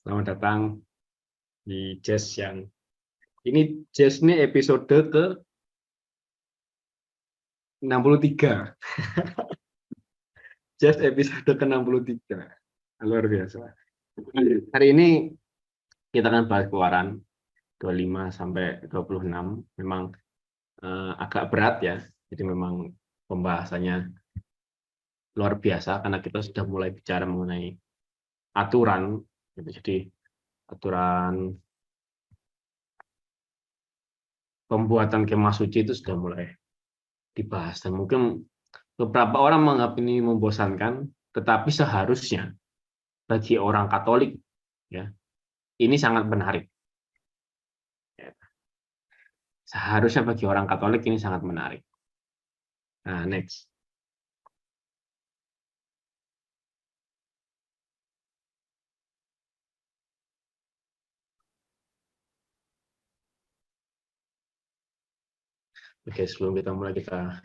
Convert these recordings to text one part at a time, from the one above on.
Selamat datang di Jazz yang ini Jazz ini episode ke 63. Jazz episode ke 63. Luar biasa. Hari ini kita akan bahas Keluaran 25 sampai 26. Memang agak berat ya. Jadi memang pembahasannya luar biasa karena kita sudah mulai bicara mengenai aturan gitu. Jadi aturan pembuatan kemah suci itu sudah mulai dibahas, dan mungkin beberapa orang menganggap ini membosankan, tetapi seharusnya bagi orang Katolik ya ini sangat menarik. Seharusnya bagi orang Katolik ini sangat menarik. Nah, next. Oke, sebelum kita mulai, kita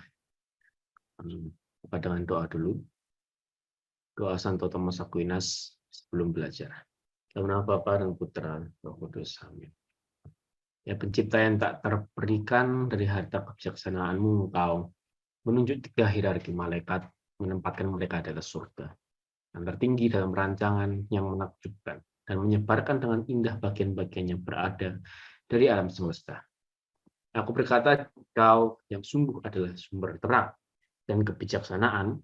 buka dengan doa dulu. Doa Santo Thomas Aquinas sebelum belajar. Dalam nama Bapa dan Putra dan Roh Kudus. Amin. Ya pencipta yang tak terberikan, dari harta kebijaksanaan-Mu Engkau menunjuk 3 hierarki malaikat, menempatkan mereka di atas surga yang tertinggi dalam rancangan yang menakjubkan, dan menyebarkan dengan indah bagian-bagian yang berada dari alam semesta. Aku berkata, Kau yang sungguh adalah sumber terang dan kebijaksanaan,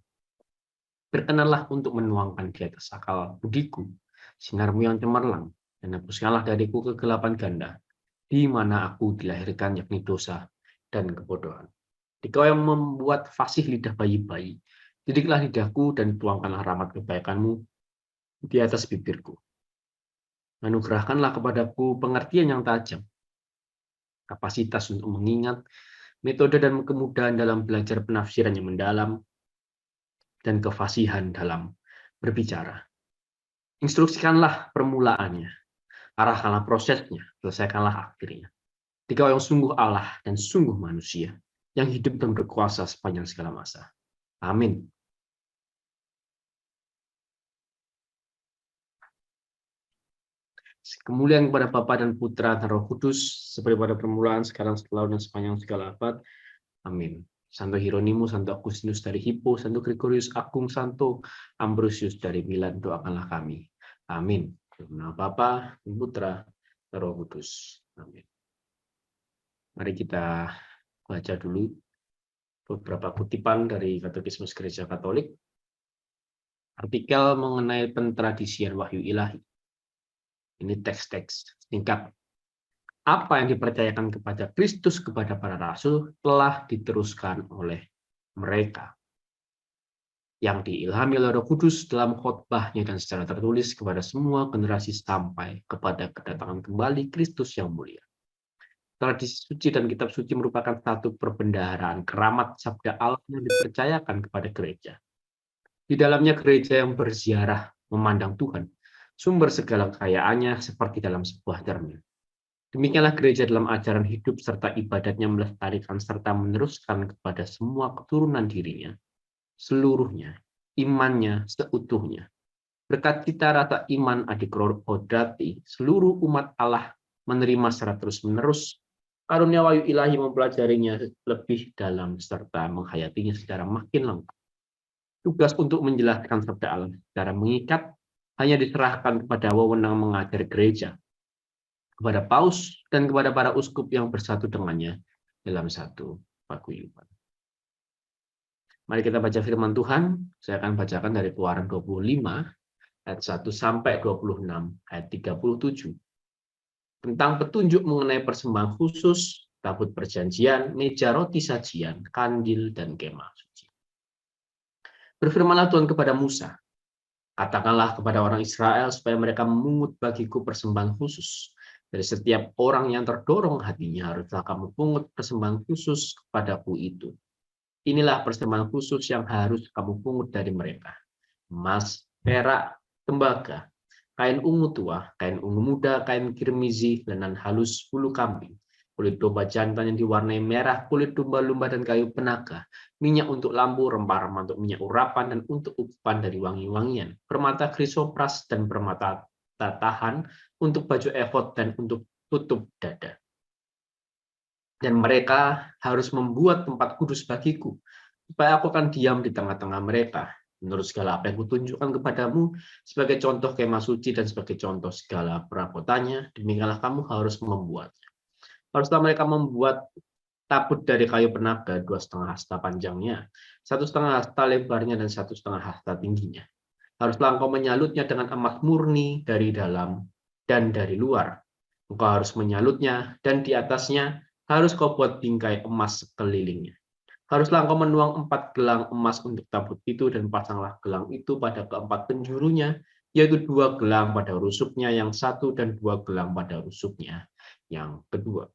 berkenanlah untuk menuangkan di atas akal budiku sinarmu yang cemerlang, dan hapuskanlah dariku kegelapan ganda, di mana aku dilahirkan, yakni dosa dan kebodohan. Dikau yang membuat fasih lidah bayi-bayi, didiklah lidahku dan tuangkanlah rahmat kebaikanmu di atas bibirku. Anugerahkanlah kepadaku pengertian yang tajam, kapasitas untuk mengingat, metode dan kemudahan dalam belajar penafsiran yang mendalam, dan kefasihan dalam berbicara. Instruksikanlah permulaannya, arahkanlah prosesnya, selesaikanlah akhirnya. Dikau yang sungguh Allah dan sungguh manusia, yang hidup dan berkuasa sepanjang segala masa. Amin. Kemuliaan kepada Bapa dan Putra dan Roh Kudus, seperti pada permulaan, sekarang, selalu, dan sepanjang segala abad. Amin. Santo Hieronymus, Santo Agustinus dari Hippo, Santo Gregorius Agung, Santo Ambrosius dari Milan, doakanlah kami. Amin. Dalam nama Bapa dan Putra dan Roh Kudus. Amin. Mari kita baca dulu beberapa kutipan dari Katekismus Gereja Katolik. Artikel mengenai pentradisian wahyu ilahi. Ini teks-teks singkat. Apa yang dipercayakan kepada Kristus kepada para rasul telah diteruskan oleh mereka, yang diilhami oleh Roh Kudus dalam khotbahnya dan secara tertulis kepada semua generasi sampai kepada kedatangan kembali Kristus yang mulia. Tradisi suci dan kitab suci merupakan satu perbendaharaan keramat sabda Allah yang dipercayakan kepada gereja. Di dalamnya gereja yang berziarah memandang Tuhan, sumber segala kekayaannya, seperti dalam sebuah cermin. Demikianlah gereja dalam ajaran hidup serta ibadatnya melestarikan serta meneruskan kepada semua keturunan dirinya, seluruhnya, imannya seutuhnya. Berkat cita rasa iman adikodrati, seluruh umat Allah menerima secara terus-menerus karunia wahyu ilahi, mempelajarinya lebih dalam serta menghayatinya secara makin lengkap. Tugas untuk menjelaskan sabda Allah secara mengikat hanya diserahkan kepada wewenang mengajar gereja, kepada paus dan kepada para uskup yang bersatu dengannya dalam satu paguyuban. Mari kita baca firman Tuhan. Saya akan bacakan dari Keluaran 25 ayat 1 sampai 26 ayat 37. Tentang petunjuk mengenai persembahan khusus, tabut perjanjian, meja roti sajian, kandil, dan kemah suci. Berfirmanlah Tuhan kepada Musa, katakanlah kepada orang Israel supaya mereka memungut bagiku persembahan khusus. Dari setiap orang yang terdorong hatinya haruslah kamu pungut persembahan khusus kepadaku itu. Inilah persembahan khusus yang harus kamu pungut dari mereka: emas, perak, tembaga, kain ungu tua, kain ungu muda, kain kirmizi, lenan halus, bulu kambing, kulit domba jantan yang diwarnai merah, kulit lumba-lumba dan kayu penaga, minyak untuk lampu, rempah-rempah untuk minyak urapan dan untuk ukupan dari wangi-wangian, permata krisopras dan permata tatahan, untuk baju efod, dan untuk tutup dada. Dan mereka harus membuat tempat kudus bagiku, supaya aku akan diam di tengah-tengah mereka. Menurut segala apa yang kutunjukkan kepadamu, sebagai contoh kemah suci dan sebagai contoh segala perabotannya, demikianlah kamu harus membuatnya. Haruslah mereka membuat tabut dari kayu penaga 2,5 hasta panjangnya, 1,5 hasta lebarnya, dan 1,5 hasta tingginya. Haruslah engkau menyalutnya dengan emas murni dari dalam dan dari luar. Engkau harus menyalutnya, dan di atasnya harus kau buat bingkai emas sekelilingnya. Haruslah engkau menuang 4 gelang emas untuk tabut itu, dan pasanglah gelang itu pada keempat penjurunya, yaitu 2 gelang pada rusuknya yang satu dan 2 gelang pada rusuknya yang kedua.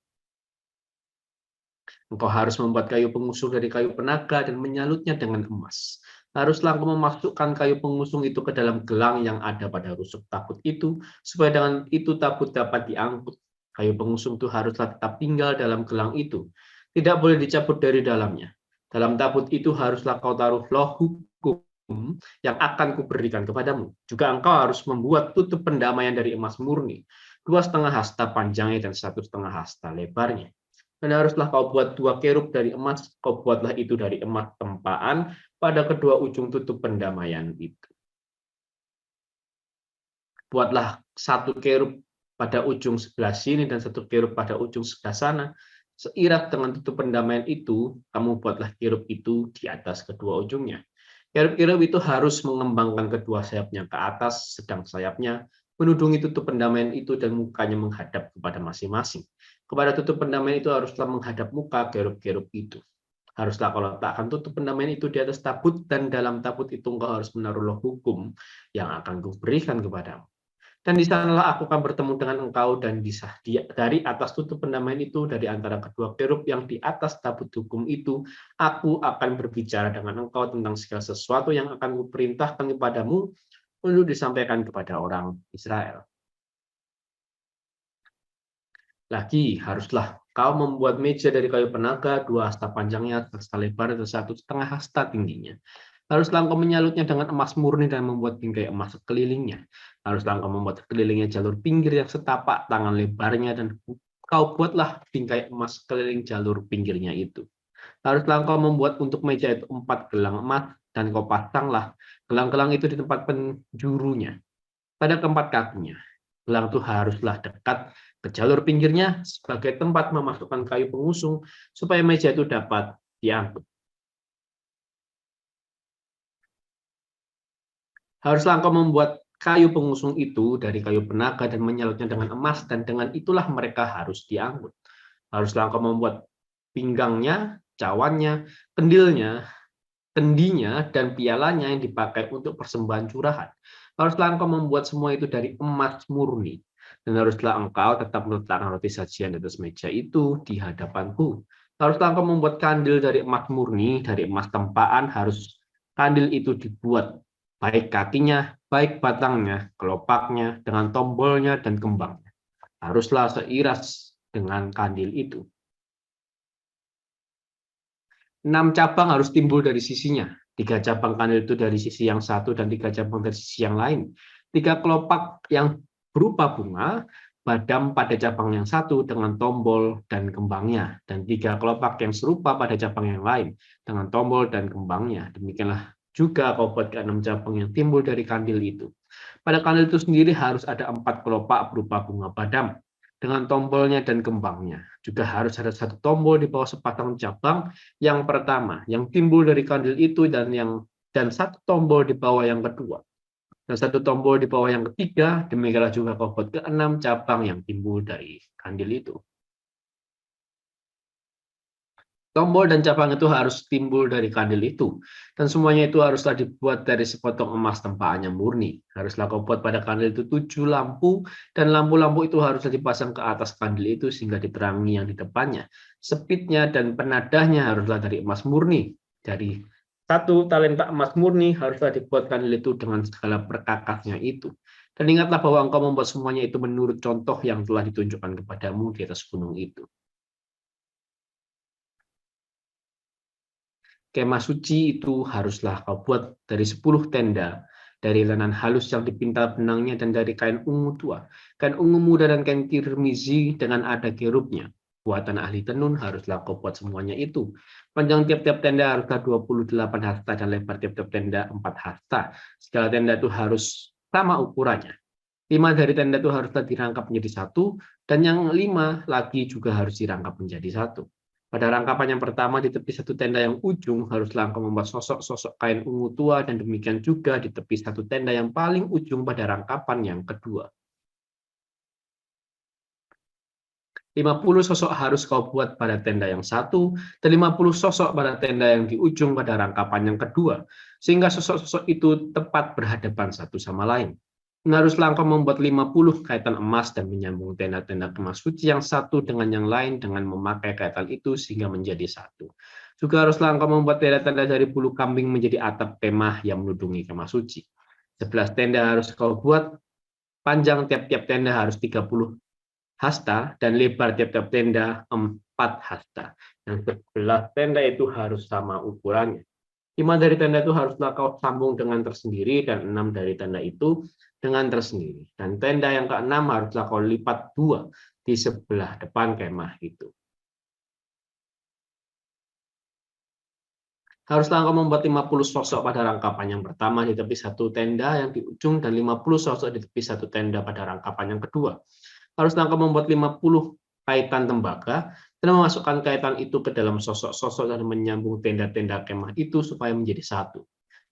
Engkau harus membuat kayu pengusung dari kayu penaga dan menyalutnya dengan emas. Haruslah engkau memasukkan kayu pengusung itu ke dalam gelang yang ada pada rusuk tabut itu, supaya dengan itu tabut dapat diangkut. Kayu pengusung itu haruslah tetap tinggal dalam gelang itu, tidak boleh dicabut dari dalamnya. Dalam tabut itu haruslah kau taruh loh hukum yang akan kuberikan kepadamu. Juga engkau harus membuat tutup pendamaian dari emas murni, 2,5 hasta panjangnya dan 1,5 hasta lebarnya. Dan haruslah kau buat 2 kerub dari emas, kau buatlah itu dari emas tempaan pada kedua ujung tutup pendamaian itu. Buatlah 1 kerub pada ujung sebelah sini dan 1 kerub pada ujung sebelah sana. Seirat dengan tutup pendamaian itu, kamu buatlah kerub itu di atas kedua ujungnya. Kerub-kerub itu harus mengembangkan kedua sayapnya ke atas, sedang sayapnya menudungi tutup pendamaian itu dan mukanya menghadap kepada masing-masing. Kepada tutup pendamaian itu haruslah menghadap muka kerub-kerub itu. Haruslah kau letakkan tutup pendamaian itu di atas tabut, dan dalam tabut itu engkau harus menaruh loh hukum yang akan kuberikan kepadamu. Dan di sanalah aku akan bertemu dengan engkau, dan dari atas tutup pendamaian itu, dari antara kedua kerub yang di atas tabut hukum itu, aku akan berbicara dengan engkau tentang segala sesuatu yang akan kuperintahkan kepadamu untuk disampaikan kepada orang Israel. Lagi haruslah kau membuat meja dari kayu penaga, 2 hasta panjangnya, 1 hasta lebar, dan 1,5 hasta tingginya. Haruslah engkau menyalutnya dengan emas murni dan membuat bingkai emas sekelilingnya. Haruslah engkau membuat sekelilingnya jalur pinggir yang setapak tangan lebarnya, dan kau buatlah bingkai emas sekeliling jalur pinggirnya itu. Haruslah engkau membuat untuk meja itu 4 gelang emas, dan kau pasanglah gelang-gelang itu di tempat penjurunya, pada keempat kakinya. Gelang itu haruslah dekat ke jalur pinggirnya sebagai tempat memasukkan kayu pengusung, supaya meja itu dapat diangkut. Haruslah engkau membuat kayu pengusung itu dari kayu penaga dan menyalutnya dengan emas, dan dengan itulah mereka harus diangkut. Haruslah engkau membuat pinggangnya, cawannya, kendilnya, kendinya, dan pialanya yang dipakai untuk persembahan curahan. Haruslah engkau membuat semua itu dari emas murni. Dan haruslah engkau tetap meletakkan roti sajian di atas meja itu di hadapanku. Haruslah engkau membuat kandil dari emas murni, dari emas tempaan. Harus kandil itu dibuat, baik kakinya, baik batangnya, kelopaknya, dengan tombolnya dan kembangnya. Haruslah seiras dengan kandil itu. 6 cabang harus timbul dari sisinya. 3 cabang kandil itu dari sisi yang satu, dan 3 cabang dari sisi yang lain. 3 kelopak yang berupa bunga, badam pada cabang yang satu dengan tombol dan kembangnya, dan 3 kelopak yang serupa pada cabang yang lain dengan tombol dan kembangnya. Demikianlah juga kau buat 6 cabang yang timbul dari kandil itu. Pada kandil itu sendiri harus ada 4 kelopak berupa bunga badam dengan tombolnya dan kembangnya. Juga harus ada 1 tombol di bawah sepasang cabang yang pertama yang timbul dari kandil itu, dan 1 tombol di bawah yang kedua, dan 1 tombol di bawah yang ketiga. Demikianlah juga kau buat ke-6 cabang yang timbul dari kandil itu. Tombol dan cabang itu harus timbul dari kandil itu, dan semuanya itu haruslah dibuat dari sepotong emas tempaannya murni. Haruslah kau buat pada kandil itu 7 lampu, dan lampu-lampu itu haruslah dipasang ke atas kandil itu sehingga diterangi yang di depannya. Sepitnya dan penadahnya haruslah dari emas murni. Dari 1 talenta emas murni haruslah dibuat kandil itu dengan segala perkakasnya itu. Dan ingatlah bahwa engkau membuat semuanya itu menurut contoh yang telah ditunjukkan kepadamu di atas gunung itu. Kemah suci itu haruslah kau buat dari 10 tenda, dari lenan halus yang dipintal benangnya, dan dari kain ungu tua, kain ungu muda, dan kain kirmizi dengan ada kerubnya. Buatan ahli tenun haruslah kau buat semuanya itu. Panjang tiap-tiap tenda haruslah 28 hasta dan lebar tiap-tiap tenda 4 hasta. Segala tenda itu harus sama ukurannya. 5 dari tenda itu haruslah dirangkap menjadi satu, dan yang 5 lagi juga harus dirangkap menjadi satu. Pada rangkapan yang pertama di tepi satu tenda yang ujung haruslah engkau membuat sosok-sosok kain ungu tua, dan demikian juga di tepi satu tenda yang paling ujung pada rangkapan yang kedua. 50 sosok harus kau buat pada tenda yang satu, dan 50 sosok pada tenda yang di ujung pada rangkapan yang kedua, sehingga sosok-sosok itu tepat berhadapan satu sama lain. Haruslah engkau membuat 50 kaitan emas dan menyambung tenda-tenda kemah suci yang satu dengan yang lain dengan memakai kaitan itu sehingga menjadi satu. Juga haruslah engkau membuat tenda-tenda dari bulu kambing menjadi atap kemah yang menudungi kemah suci. 11 tenda harus kau buat, panjang tiap-tiap tenda harus 30 hasta, dan lebar tiap-tiap tenda 4 hasta. Yang 11 tenda itu harus sama ukurannya. 5 dari tenda itu haruslah kau sambung dengan tersendiri, dan 6 dari tenda itu dengan tersendiri. Dan tenda yang ke-6 haruslah kau lipat 2 di sebelah depan kemah itu. Haruslah engkau membuat 50 sosok pada rangkapan yang pertama di tepi satu tenda yang di ujung, dan 50 sosok di tepi satu tenda pada rangkapan yang kedua. Haruslah engkau membuat 50 kaitan tembaga, dan memasukkan kaitan itu ke dalam sosok-sosok dan menyambung tenda-tenda kemah itu supaya menjadi satu.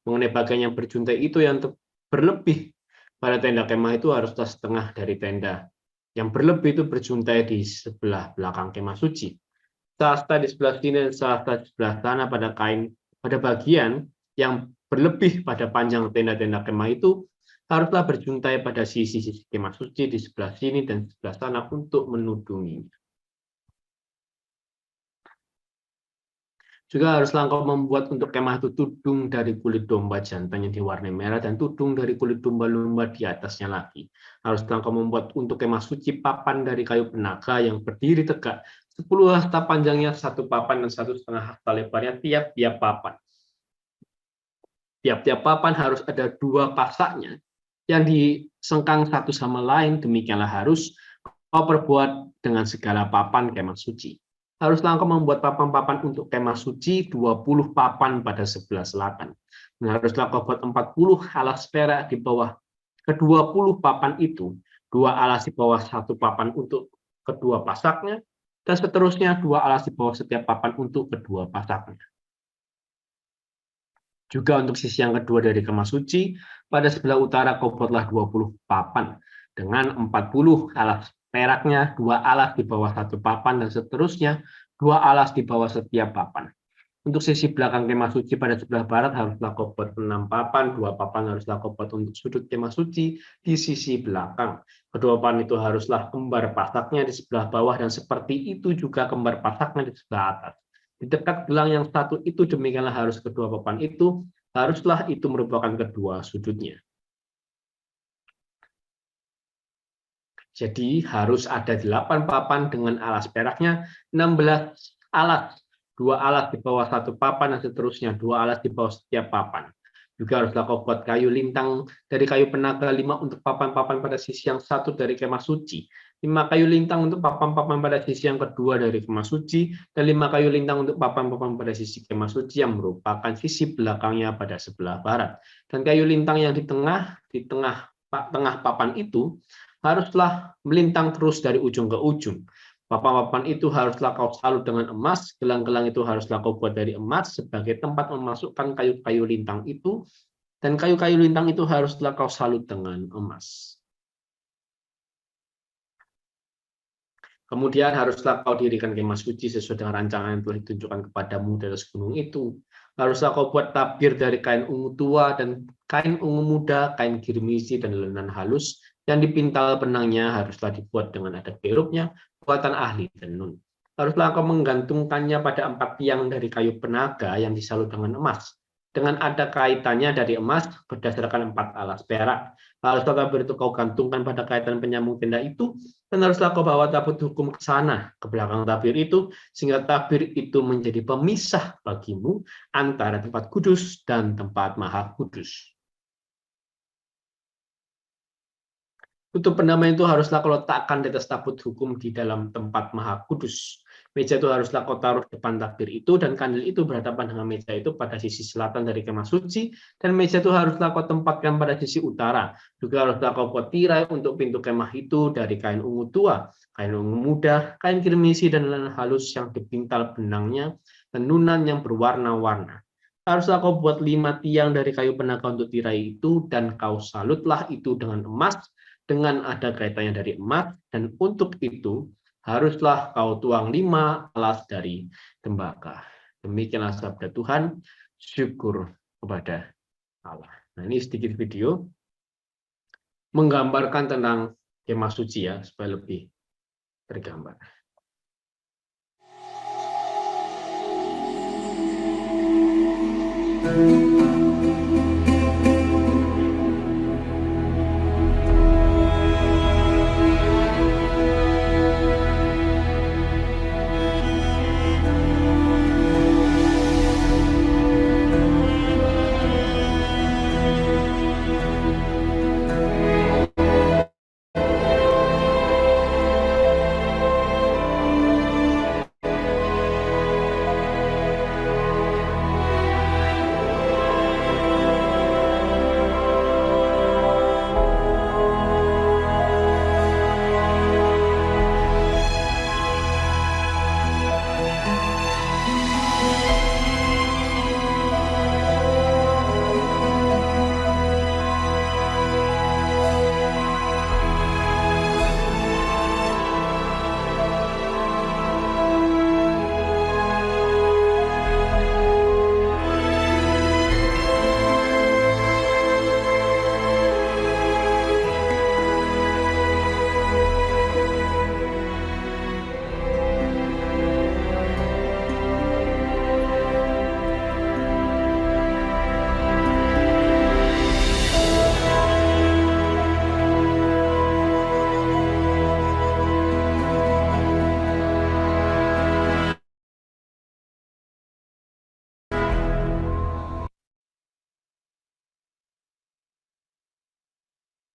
Mengenai bagian yang berjuntai itu yang berlebih pada tenda kemah itu haruslah setengah dari tenda yang berlebih itu berjuntai di sebelah belakang kemah suci. Sehasta di sebelah sini dan sehasta di sebelah sana pada bagian yang berlebih pada panjang tenda-tenda kemah itu haruslah berjuntai pada sisi-sisi kemah suci di sebelah sini dan sebelah sana untuk menudunginya. Juga haruslah engkau membuat untuk kemah itu tudung dari kulit domba jantan yang diwarnai merah, dan tudung dari kulit domba-domba di atasnya lagi. Haruslah engkau membuat untuk kemah suci papan dari kayu penaga yang berdiri tegak, 10 hasta panjangnya, 1 papan, dan 1,5 hasta lebarnya tiap-tiap papan. Tiap-tiap papan harus ada 2 pasaknya yang disengkang satu sama lain. Demikianlah harus kau perbuat dengan segala papan kemah suci. Haruslah engkau membuat papan-papan untuk kemah suci, 20 papan pada sebelah selatan. Dan haruslah kau buat 40 alas perak di bawah ke-20 papan itu, 2 alas di bawah 1 papan untuk kedua pasaknya, dan seterusnya 2 alas di bawah setiap papan untuk kedua pasaknya. Juga untuk sisi yang kedua dari kemah suci, pada sebelah utara kau buatlah 20 papan, dengan 40 alas peraknya, 2 alas di bawah 1 papan, dan seterusnya 2 alas di bawah setiap papan. Untuk sisi belakang kemah suci pada sebelah barat haruslah kau buat 6 papan, 2 papan haruslah kau buat untuk sudut kemah suci di sisi belakang. Kedua papan itu haruslah kembar pasaknya di sebelah bawah, dan seperti itu juga kembar pasaknya di sebelah atas. Di dekat gelang yang satu itu demikianlah harus kedua papan itu, haruslah itu merupakan kedua sudutnya. Jadi harus ada 8 papan dengan alas peraknya, 16 alas, 2 alas di bawah 1 papan, dan seterusnya 2 alas di bawah setiap papan. Juga haruslah kau buat kayu lintang dari kayu penaga 5 untuk papan-papan pada sisi yang satu dari kemah suci, 5 kayu lintang untuk papan-papan pada sisi yang kedua dari kemah suci, dan 5 kayu lintang untuk papan-papan pada sisi kemah suci yang merupakan sisi belakangnya pada sebelah barat. Dan kayu lintang yang di tengah papan itu haruslah melintang terus dari ujung ke ujung. Papan-papan itu haruslah kau salut dengan emas, gelang-gelang itu haruslah kau buat dari emas sebagai tempat memasukkan kayu-kayu lintang itu, dan kayu-kayu lintang itu haruslah kau salut dengan emas. Kemudian haruslah kau dirikan kemah suci sesuai dengan rancangan yang telah ditunjukkan kepadamu di atas gunung itu. Haruslah kau buat tabir dari kain ungu tua dan kain ungu muda, kain kirmisi, dan lenan halus. Yang dipintal benangnya haruslah dibuat dengan ada kerubnya, buatan ahli tenun. Haruslah kau menggantungkannya pada 4 tiang dari kayu penaga yang disalut dengan emas, dengan ada kaitannya dari emas berdasarkan 4 alas perak. Haruslah tabir itu kau gantungkan pada kaitan penyambung tenda itu, dan haruslah kau bawa tabut hukum ke sana, ke belakang tabir itu, sehingga tabir itu menjadi pemisah bagimu antara tempat kudus dan tempat maha kudus. Tutup pendamaian itu haruslah kau letakkan di atas tabut hukum di dalam tempat maha kudus. Meja itu haruslah kau taruh depan tabir itu, dan kandil itu berhadapan dengan meja itu pada sisi selatan dari kemah suci, dan meja itu haruslah kau tempatkan pada sisi utara. Juga haruslah kau buat tirai untuk pintu kemah itu dari kain ungu tua, kain ungu muda, kain kirmisi, dan linen halus yang dipintal benangnya, tenunan yang berwarna-warna. Haruslah kau buat 5 tiang dari kayu penaga untuk tirai itu, dan kau salutlah itu dengan emas, dengan ada kaitannya dari emas, dan untuk itu haruslah kau tuang 5 alas dari tembaga. Demikianlah sabda Tuhan, syukur kepada Allah. Nah, ini sedikit video menggambarkan tentang kemah suci ya, supaya lebih tergambar.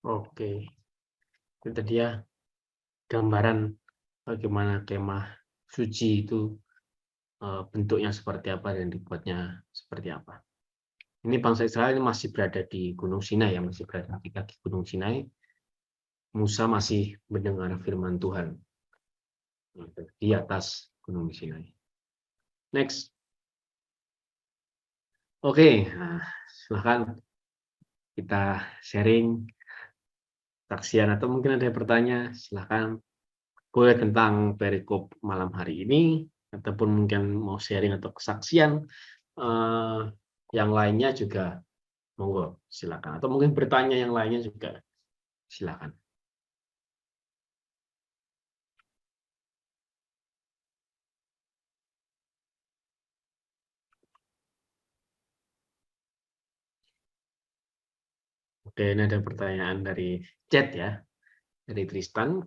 Oke, itu dia gambaran bagaimana kemah suci itu bentuknya seperti apa dan dibuatnya seperti apa. Ini bangsa Israel ini masih berada di Gunung Sinai ya, masih berada di kaki Gunung Sinai. Musa masih mendengar firman Tuhan di atas Gunung Sinai. Next. Oke, nah, silakan kita sharing saksian atau mungkin ada yang bertanya, silakan. Boleh tentang perikop malam hari ini, ataupun mungkin mau sharing atau kesaksian yang lainnya juga monggo silakan, atau mungkin bertanya yang lainnya juga silakan. Oke, ini ada pertanyaan dari chat ya, dari Tristan.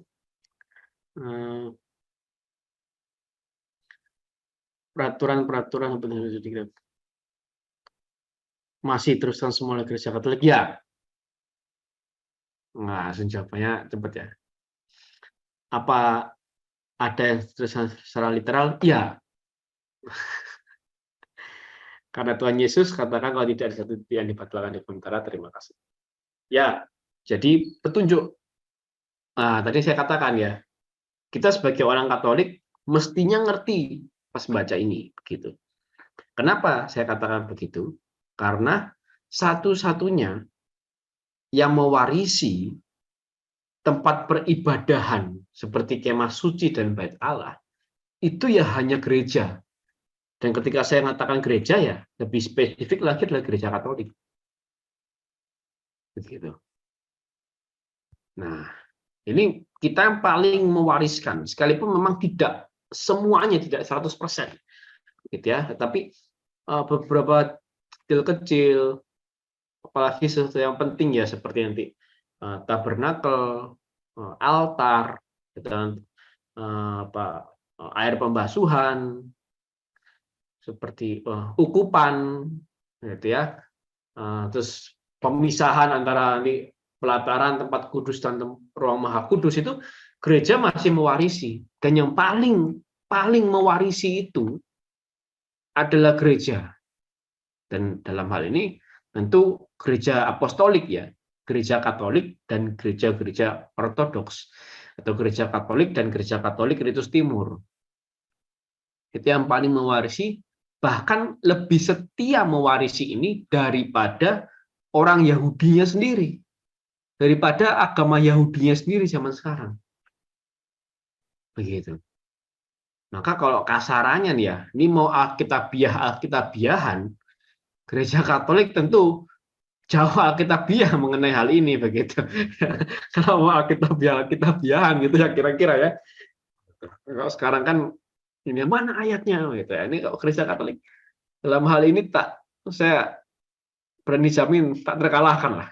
Peraturan-peraturan masih teruskan semua gereja Katolik ya? Nggak, langsung jawabannya cepat ya. Apa ada yang teruskan secara literal? Ya. Karena Tuhan Yesus katakan kalau tidak ada satu yang dibatalkan di sementara, terima kasih. Ya, jadi petunjuk. Nah, tadi saya katakan ya, kita sebagai orang Katolik mestinya ngerti pas baca ini, gitu. Kenapa saya katakan begitu? Karena satu-satunya yang mewarisi tempat peribadahan seperti kemah suci dan bait Allah itu ya hanya gereja. Dan ketika saya mengatakan gereja ya lebih spesifik lagi adalah gereja Katolik. Begitu. Nah, ini kita yang paling mewariskan, sekalipun memang tidak semuanya, tidak 100%, gitu ya. Tetapi beberapa detail kecil, apalagi sesuatu yang penting ya seperti nanti tabernakel, altar, dan air pembasuhan, seperti ukupan, gitu ya. Terus pemisahan antara pelataran tempat kudus dan Roh Maha Kudus itu gereja masih mewarisi, dan yang paling mewarisi itu adalah gereja. Dan dalam hal ini tentu gereja apostolik ya, gereja Katolik dan gereja-gereja ortodoks, atau gereja Katolik dan gereja Katolik Ritus Timur. Itu yang paling mewarisi, bahkan lebih setia mewarisi ini daripada orang Yahudinya sendiri, daripada agama Yahudinya sendiri zaman sekarang. Begitu. Maka kalau kasarannya nih ya, ini mau alkitabiahan, gereja Katolik tentu jauh alkitabiah mengenai hal ini begitu. Kalau mau alkitabiahan gitu ya kira-kira ya. Kalau sekarang kan ini mana ayatnya gitu ya. Ini kalau gereja Katolik dalam hal ini saya berani jamin tak terkalahkan lah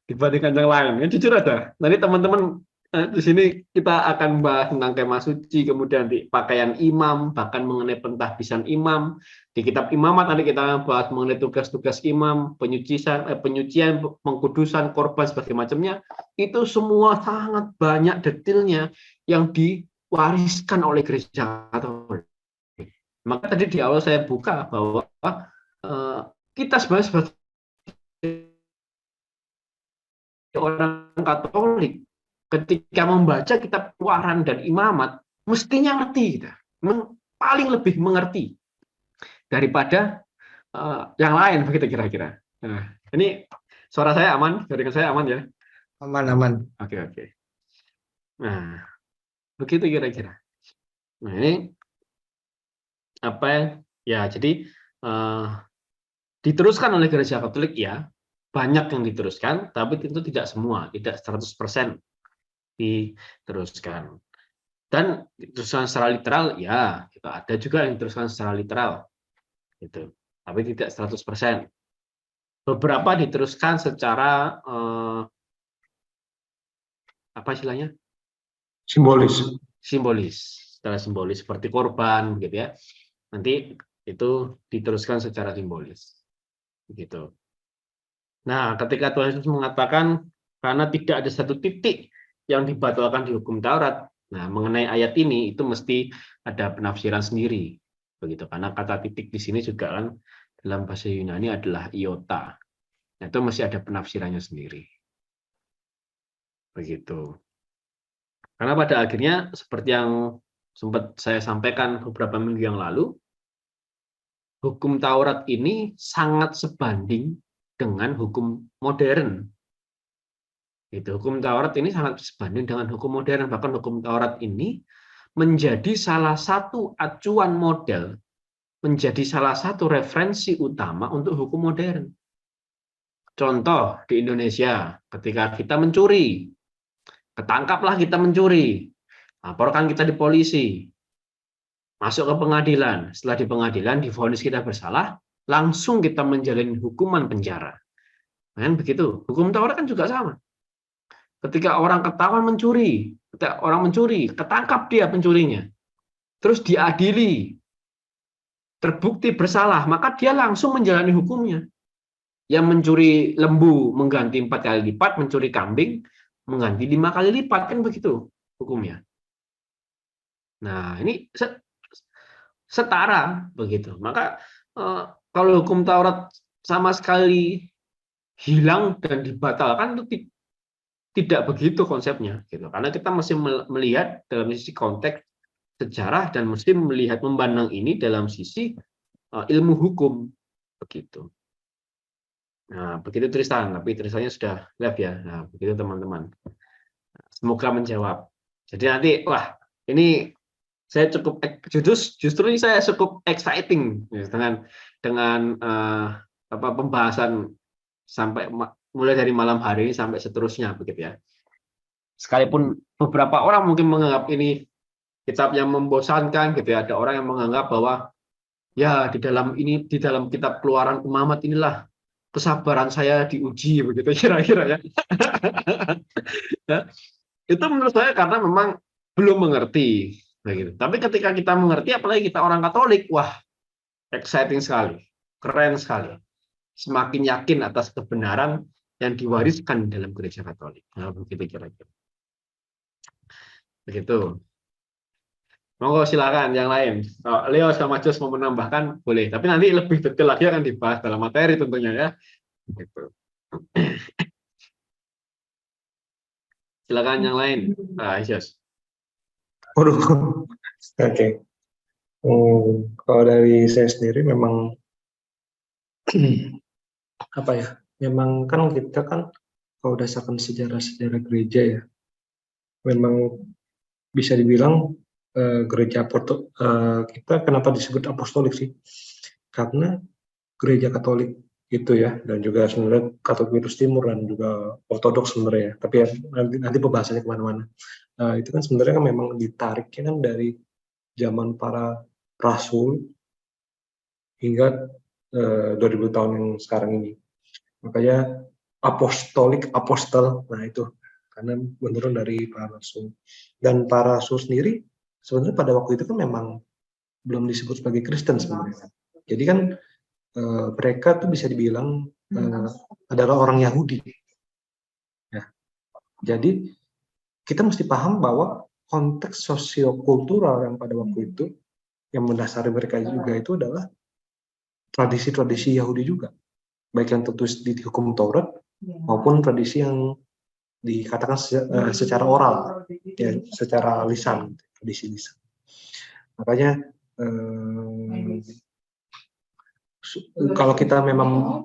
dibandingkan yang lain. Ya, jujur aja. Nanti teman-teman di sini kita akan bahas tentang kemah suci, kemudian di pakaian imam, bahkan mengenai pentahbisan imam. Di kitab imamat nanti kita bahas mengenai tugas-tugas imam, penyucian, pengkudusan, korban, sebagainya macamnya. Itu semua sangat banyak detailnya yang diwariskan oleh gereja Katolik. Maka tadi di awal saya buka bahwa kita sebagai orang Katolik ketika membaca kitab Keluaran dan Imamat mestinya ngerti kita, paling lebih mengerti daripada yang lain begitu kira-kira. Nah, ini suara saya aman, jaringan saya aman ya? Aman. Oke. Nah, begitu kira-kira. Nah, ini apa ya? Jadi diteruskan oleh gereja Katolik ya, banyak yang diteruskan, tapi tentu tidak semua, tidak 100% diteruskan. Dan diteruskan secara literal ya, gitu. Ada juga yang diteruskan secara literal, gitu. Tapi tidak 100%. Beberapa diteruskan secara apa istilahnya? Simbolis, secara simbolis seperti korban, gitu ya. Nanti itu diteruskan secara simbolis, gitu. Nah, ketika Tuhan Yesus mengatakan karena tidak ada satu titik yang dibatalkan di hukum Taurat, nah mengenai ayat ini itu mesti ada penafsiran sendiri, begitu. Karena kata titik di sini juga kan dalam bahasa Yunani adalah iota, nah, itu masih ada penafsirannya sendiri, begitu. Karena pada akhirnya seperti yang sempat saya sampaikan beberapa minggu yang lalu, hukum Taurat ini sangat sebanding dengan hukum modern. Itu hukum Taurat ini sangat sebanding dengan hukum modern. Bahkan hukum Taurat ini menjadi salah satu acuan model, menjadi salah satu referensi utama untuk hukum modern. Contoh di Indonesia, ketika kita mencuri, ketangkaplah kita mencuri, laporkan kita di polisi, masuk ke pengadilan. Setelah di pengadilan divonis kita bersalah, langsung kita menjalani hukuman penjara. Kan begitu. Hukum Taurat kan juga sama. Ketika orang ketahuan mencuri, ketika orang mencuri, ketangkap dia pencurinya, terus diadili, terbukti bersalah, maka dia langsung menjalani hukumnya. Yang mencuri lembu mengganti 4 kali lipat, mencuri kambing mengganti 5 kali lipat, kan begitu hukumnya. Nah, ini setara begitu. Maka kalau hukum Taurat sama sekali hilang dan dibatalkan itu tidak begitu konsepnya, gitu. Karena kita masih melihat dalam sisi konteks sejarah dan mesti melihat memandang ini dalam sisi ilmu hukum, begitu. Nah, begitu Tristan, tapi Tristannya sudah live ya. Nah, begitu teman-teman. Semoga menjawab. Jadi nanti, wah, ini saya cukup justru ini saya cukup exciting ya, dengan pembahasan sampai mulai dari malam hari ini sampai seterusnya begitu ya. Sekalipun beberapa orang mungkin menganggap ini kitab yang membosankan gitu ya, ada orang yang menganggap bahwa ya di dalam kitab Keluaran Imamat inilah kesabaran saya diuji begitu kira-kira ya. Ya. Itu menurut saya karena memang belum mengerti begitu. Tapi ketika kita mengerti, apalagi kita orang Katolik, wah, exciting sekali, keren sekali. Semakin yakin atas kebenaran yang diwariskan dalam gereja Katolik. Nah, begitu kira-kira. Begitu. Monggo silakan yang lain. Kalau Leo sama Jos mau menambahkan boleh, tapi nanti lebih detail lagi akan dibahas dalam materi tentunya ya. Gitu. Silakan yang lain. Jos. Waduh, oke. Kalau dari saya sendiri memang apa ya? Memang kan kita kan kalau berdasarkan sejarah-sejarah gereja ya, memang bisa dibilang gereja kita kenapa disebut apostolik sih? Karena gereja Katolik itu ya, dan juga sebenarnya Katolik Virus Timur dan juga Ortodoks sebenarnya. Tapi ya, nanti pembahasannya kemana-mana. Itu kan sebenarnya kan memang ditariknya kan dari zaman para rasul hingga 2000 tahun yang sekarang ini. Makanya apostolik, apostel, nah itu karena menurun dari para rasul. Dan para rasul sendiri sebenarnya pada waktu itu kan memang belum disebut sebagai Kristen sebenarnya. Jadi kan mereka tuh bisa dibilang adalah orang Yahudi. Ya. Jadi kita mesti paham bahwa konteks sosiokultural yang pada waktu itu yang mendasari mereka juga itu adalah tradisi-tradisi Yahudi juga, baik yang tertulis di hukum Taurat maupun tradisi yang dikatakan secara oral, ya, secara lisan, tradisi lisan. Makanya kalau kita memang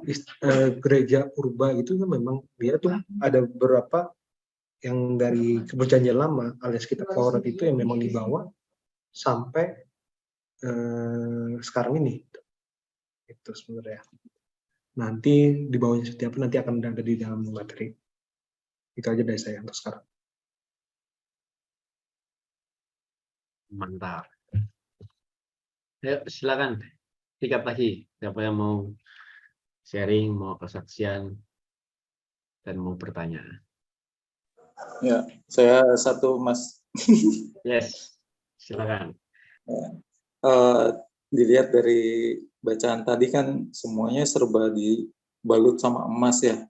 gereja purba itu kan memang dia tuh ada beberapa yang dari perjanjian lama alias kitab Taurat itu yang memang dibawa sampai sekarang ini. Itu sebenarnya. Nanti di bawahnya seperti apa nanti akan ada di dalam materi. Itu aja dari saya untuk sekarang. Mantap. Ayo, silakan. Sikat lagi. Siapa yang mau sharing, mau kesaksian, dan mau bertanya. Ya, saya satu, Mas. Yes, silakan. Dilihat dari bacaan tadi kan semuanya serba dibalut sama emas ya.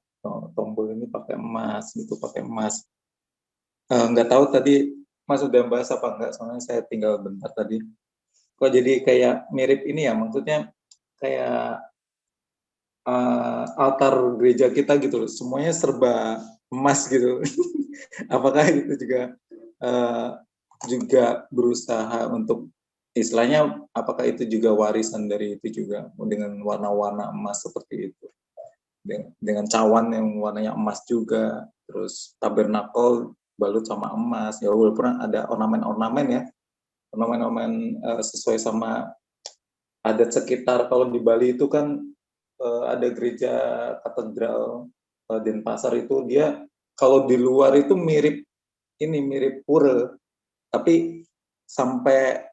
Tombol ini pakai emas, itu pakai emas. Nggak tahu tadi Mas udah bahas apa enggak, soalnya saya tinggal bentar tadi. Kok jadi kayak mirip ini ya, maksudnya kayak altar gereja kita gitu loh, semuanya serba emas gitu. Apakah itu juga berusaha untuk istilahnya, apakah itu juga warisan dari itu juga dengan warna-warna emas seperti itu, dengan cawan yang warnanya emas juga, terus tabernakel balut sama emas ya, walaupun ada ornamen-ornamen ya, ornamen-ornamen sesuai sama adat sekitar. Kalau di Bali itu kan ada gereja katedral Denpasar itu, dia kalau di luar itu mirip pura, tapi sampai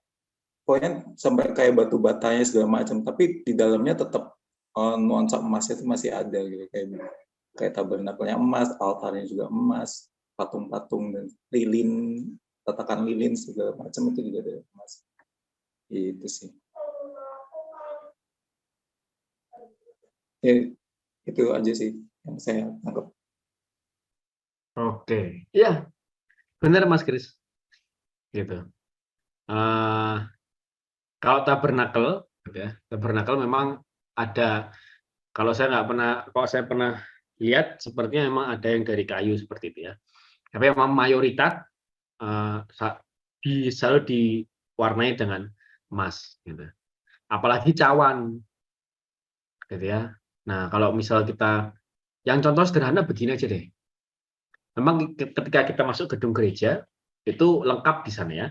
pokoknya sampai kayak batu batanya segala macam, tapi di dalamnya tetap nuansa emasnya itu masih ada gitu, kayak tabernakelnya emas, altarnya juga emas, patung-patung dan lilin, tatakan lilin segala macam itu juga ada emas. Itu sih. Ya, itu aja sih yang saya tangkap. Oke, ya benar Mas Kris. Gitu. Kalau tabernakel, ya, tabernakel memang ada. Kalau saya pernah lihat, sepertinya memang ada yang dari kayu seperti itu ya. Tapi memang mayoritas selalu diwarnai dengan emas, gitu. Apalagi cawan, gitu ya. Nah, kalau misal kita, yang contoh sederhana begini aja deh. Memang ketika kita masuk gedung gereja itu lengkap di sana ya,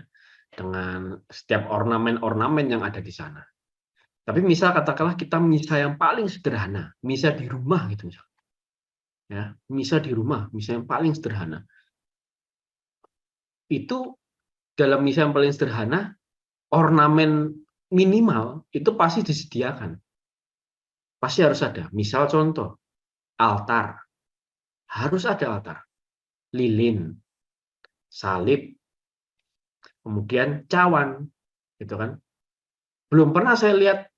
dengan setiap ornamen-ornamen yang ada di sana. Tapi misal katakanlah kita misa yang paling sederhana, misa di rumah gitu misal. Ya, misa di rumah, misa yang paling sederhana. Itu dalam misa yang paling sederhana, ornamen minimal itu pasti disediakan. Pasti harus ada. Misal contoh, altar. Harus ada altar. Lilin, salib, kemudian cawan, gitu kan. Belum pernah saya lihat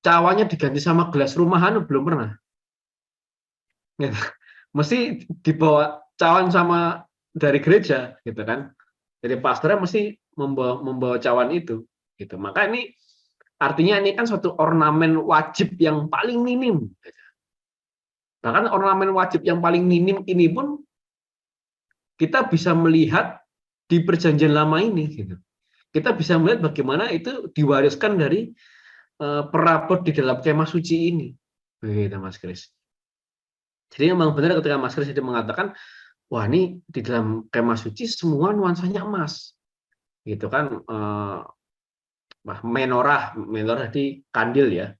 cawannya diganti sama gelas rumahan, belum pernah. gitu. Mesti dibawa cawan sama dari gereja gitu kan. Jadi pastornya mesti membawa cawan itu gitu. Maka ini artinya ini kan suatu ornamen wajib yang paling minim. Bahkan ornamen wajib yang paling minim ini pun kita bisa melihat di perjanjian lama ini gitu. Kita bisa melihat bagaimana itu diwariskan dari perabot di dalam kemah suci ini. Begitu Mas Kris. Jadi memang benar ketika Mas Kris itu mengatakan, wah ini di dalam kemah suci semua nuansanya emas. Gitu kan, menorah di kandil ya.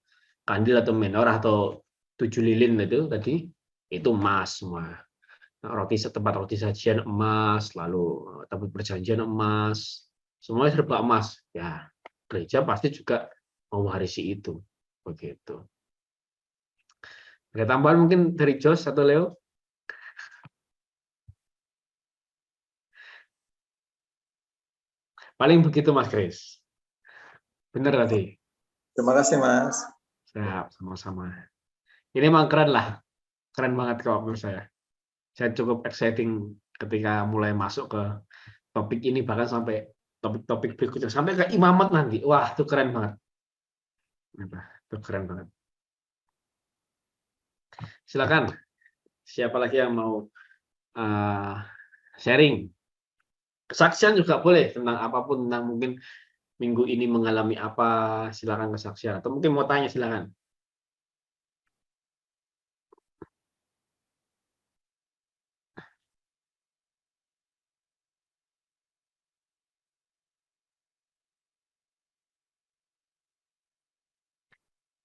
Kandil atau menorah atau 7 lilin itu tadi, itu emas semua. Tempat roti sajian emas, lalu tabut perjanjian emas, semuanya serba emas. Ya, gereja pasti juga mewarisi itu. Begitu. Ada tambahan mungkin dari Jos atau Leo? Paling begitu Mas Kris. Benar tadi? Terima kasih Mas. Siap, sama-sama. Ini memang keren lah. Keren banget kok menurut saya. Saya cukup exciting ketika mulai masuk ke topik ini, bahkan sampai topik-topik berikutnya. Sampai ke imamat nanti. Wah, itu keren banget. Itu keren banget. Silakan. Siapa lagi yang mau sharing? Kesaksian juga boleh tentang apapun, tentang mungkin minggu ini mengalami apa, silakan kesaksian. Atau mungkin mau tanya, silakan.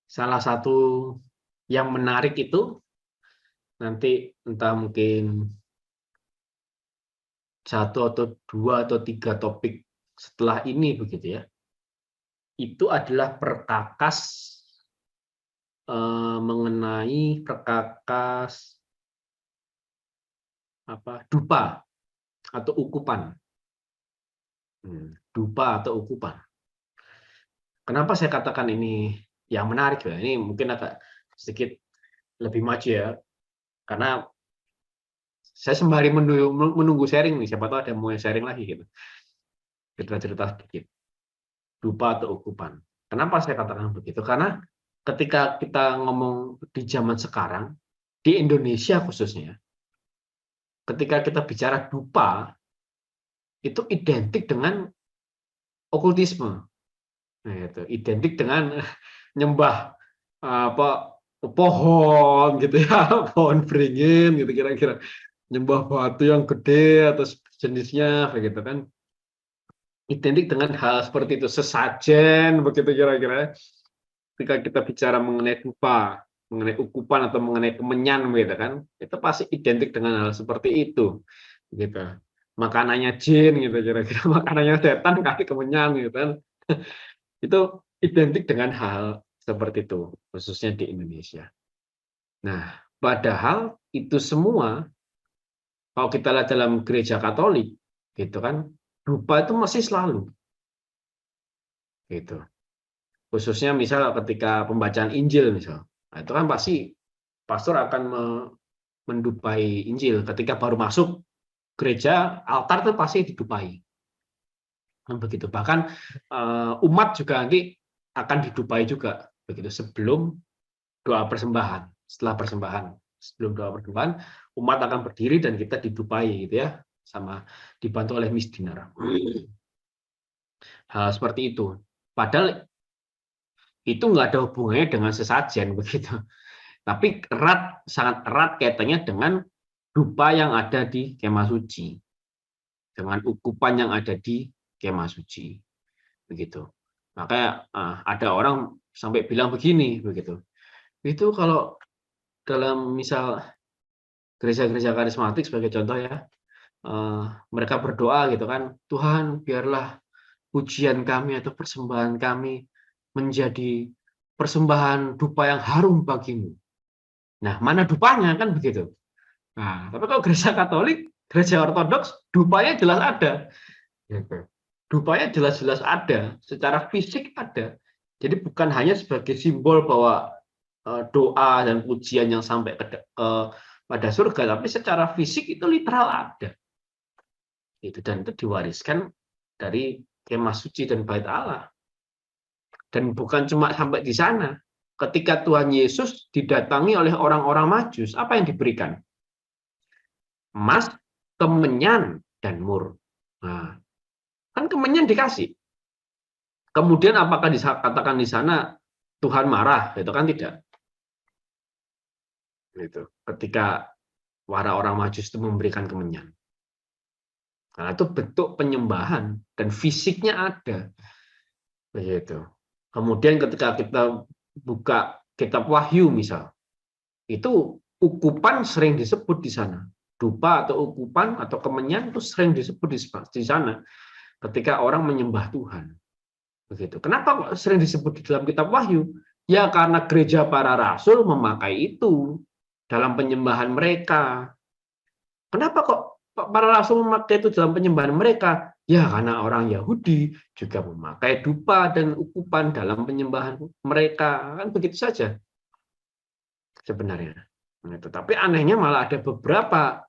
Salah satu yang menarik itu nanti entah mungkin 1 atau 2 atau 3 topik setelah ini begitu ya. Itu adalah perkakas mengenai perkakas dupa atau ukupan. Dupa atau ukupan. Kenapa saya katakan ini yang menarik ya? Ini mungkin agak sedikit lebih maju ya, karena saya sembari menunggu sharing nih, siapa tahu ada mau sharing lagi gitu. Cerita-cerita sedikit. Dupa atau ukupan. Kenapa saya katakan begitu? Karena ketika kita ngomong di zaman sekarang, di Indonesia khususnya, ketika kita bicara dupa, itu identik dengan okultisme. Nah, itu identik dengan nyembah pohon gitu ya, pohon beringin gitu kira-kira, nyembah batu yang gede atau jenisnya begitu kan, identik dengan hal seperti itu, sesajen begitu kira-kira. Ketika kita bicara mengenai dupa, mengenai ukupan atau mengenai kemenyan gitu kan, itu pasti identik dengan hal seperti itu gitu. Makanannya jin gitu kira-kira, makanannya setan kaki kemenyan gitu kan. Itu identik dengan hal seperti itu, khususnya di Indonesia. Nah, padahal itu semua, kalau kita lihat dalam gereja Katolik, gitu kan, dupa itu masih selalu, gitu. Khususnya misal ketika pembacaan Injil misal, nah, itu kan pasti pastor akan mendupai Injil. Ketika baru masuk gereja, altar itu pasti didupai. Begitu. Bahkan umat juga nanti akan didupai juga begitu sebelum doa persembahan. Setelah persembahan, sebelum doa persembahan, umat akan berdiri dan kita didupai gitu ya, sama dibantu oleh misdinar. Hal seperti itu. Padahal itu nggak ada hubungannya dengan sesajen begitu. Tapi sangat erat kaitannya dengan dupa yang ada di kemah suci, dengan ukupan yang ada di kemah suci. Begitu. Makanya ada orang sampai bilang begini begitu. Itu kalau dalam misal gereja-gereja karismatik sebagai contoh ya, mereka berdoa gitu kan, Tuhan biarlah pujian kami atau persembahan kami menjadi persembahan dupa yang harum bagimu. Nah, mana dupanya kan begitu. Nah, tapi kalau gereja Katolik, gereja Ortodoks, dupanya jelas ada. Dupanya jelas-jelas ada, secara fisik ada. Jadi bukan hanya sebagai simbol bahwa doa dan pujian yang sampai ke pada surga, tapi secara fisik itu literal ada. Dan itu diwariskan dari kemah suci dan bait Allah. Dan bukan cuma sampai di sana. Ketika Tuhan Yesus didatangi oleh orang-orang Majus, apa yang diberikan? Emas, kemenyan, dan mur. Nah, kan kemenyan dikasih. Kemudian apakah dikatakan di sana Tuhan marah? Itu kan tidak. Gitu. Ketika para orang Majus itu memberikan kemenyan. Nah, itu bentuk penyembahan dan fisiknya ada. Begitu. Kemudian ketika kita buka kitab Wahyu misal, itu ukupan sering disebut di sana. Dupa atau ukupan atau kemenyan itu sering disebut di sana ketika orang menyembah Tuhan. Begitu. Kenapa kok sering disebut di dalam kitab Wahyu? Ya karena gereja para rasul memakai itu dalam penyembahan mereka. Kenapa kok para rasul memakai itu dalam penyembahan mereka? Ya karena orang Yahudi juga memakai dupa dan ukupan dalam penyembahan mereka. Kan begitu saja sebenarnya. Tetapi anehnya malah ada beberapa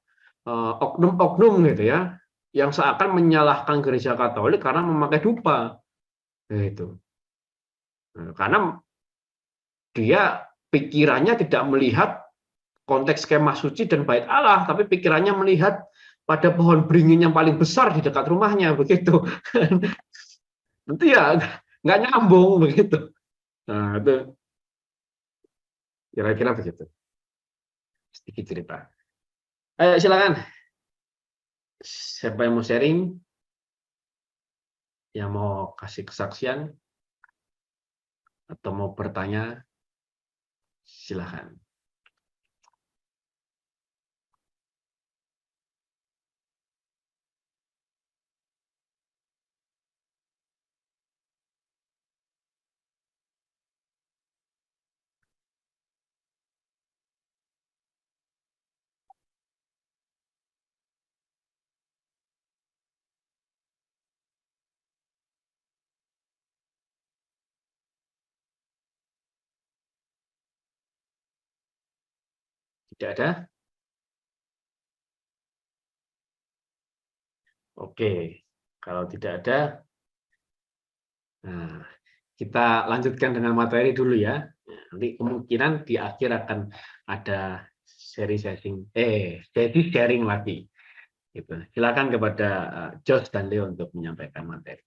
oknum-oknum gitu ya, yang seakan menyalahkan gereja Katolik karena memakai dupa. Gitu. Karena dia pikirannya tidak melihat konteks kemah suci dan bait Allah, tapi pikirannya melihat pada pohon beringin yang paling besar di dekat rumahnya, begitu. Nanti ya nggak nyambung begitu. Nah, itu kira-kira begitu. Sedikit cerita. Ayo silakan. Siapa yang mau sharing? Yang mau kasih kesaksian? Atau mau bertanya? Silakan. Tidak ada? Oke. Kalau tidak ada, nah, kita lanjutkan dengan materi dulu ya. Nanti kemungkinan di akhir akan ada sesi sharing lagi. Gitu. Silakan kepada Josh dan Leo untuk menyampaikan materi.